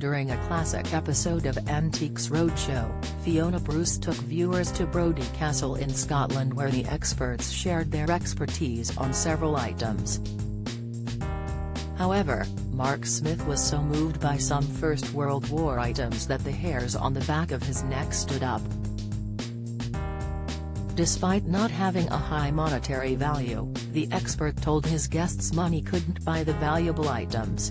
During a classic episode of Antiques Roadshow, Fiona Bruce took viewers to Brodie Castle in Scotland where the experts shared their expertise on several items. However, Mark Smith was so moved by some First World War items that the hairs on the back of his neck stood up. Despite not having a high monetary value, the expert told his guests money couldn't buy the valuable items.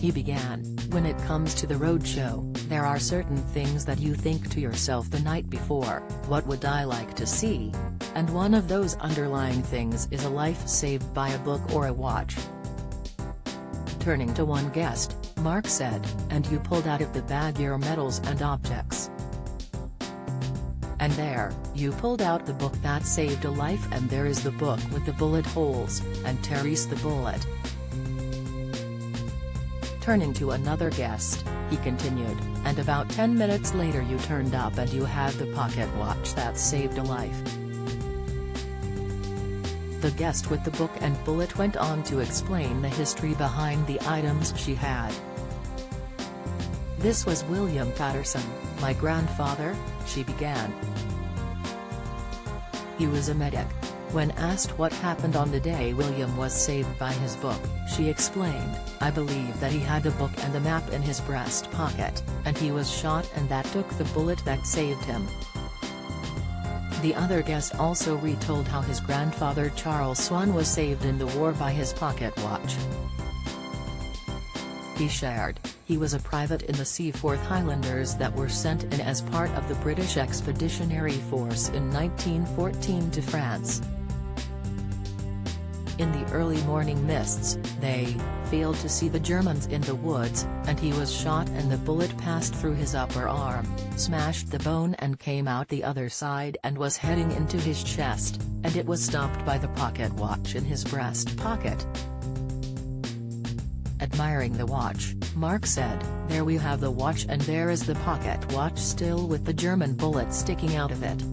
He began, "When it comes to the roadshow, there are certain things that you think to yourself the night before, what would I like to see? And one of those underlying things is a life saved by a book or a watch." Turning to one guest, Mark said, "And you pulled out of the bag your medals and objects. And there, you pulled out the book that saved a life, and there is the book with the bullet holes, and Therese the bullet." Turning to another guest, he continued, "And about 10 minutes later you turned up and you had the pocket watch that saved a life." The guest with the book and bullet went on to explain the history behind the items she had. "This was William Patterson, my grandfather," she began. "He was a medic. When asked what happened on the day William was saved by his book, she explained, I believe that he had the book and the map in his breast pocket, and he was shot and that took the bullet that saved him." The other guest also retold how his grandfather Charles Swan was saved in the war by his pocket watch. He shared, "He was a private in the Seaforth Highlanders that were sent in as part of the British Expeditionary Force in 1914 to France. In the early morning mists, they failed to see the Germans in the woods, and he was shot and the bullet passed through his upper arm, smashed the bone and came out the other side and was heading into his chest, and it was stopped by the pocket watch in his breast pocket." Admiring the watch, Mark said, "There we have the watch and there is the pocket watch still with the German bullet sticking out of it.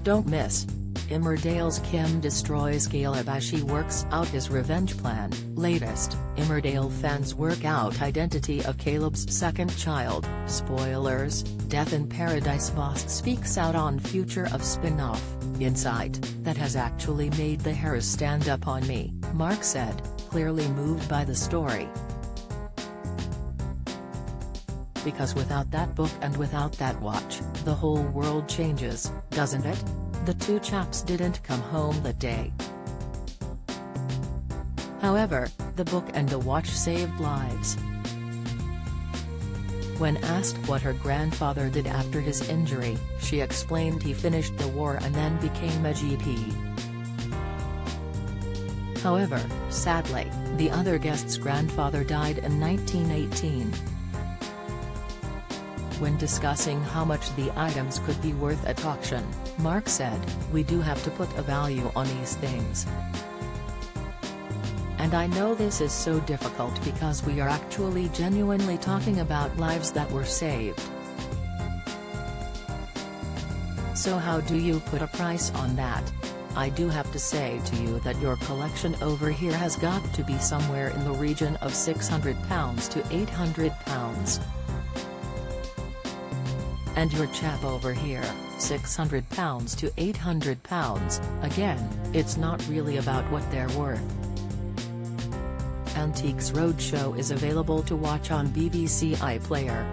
Don't miss. Emmerdale's Kim destroys Caleb as she works out his revenge plan." Latest, Emmerdale fans work out identity of Caleb's second child. Spoilers, Death in Paradise boss speaks out on future of spin-off, "Insight, that has actually made the hairs stand up on me," Mark said, clearly moved by the story. "Because without that book and without that watch, the whole world changes, doesn't it?" The two chaps didn't come home that day. However, the book and the watch saved lives. When asked what her grandfather did after his injury, she explained he finished the war and then became a GP. However, sadly, the other guest's grandfather died in 1918. When discussing how much the items could be worth at auction, Mark said, "We do have to put a value on these things. And I know this is so difficult because we are actually genuinely talking about lives that were saved. So how do you put a price on that? I do have to say to you that your collection over here has got to be somewhere in the region of £600 to £800. And your chap over here, £600 to £800, again, it's not really about what they're worth." Antiques Roadshow is available to watch on BBC iPlayer.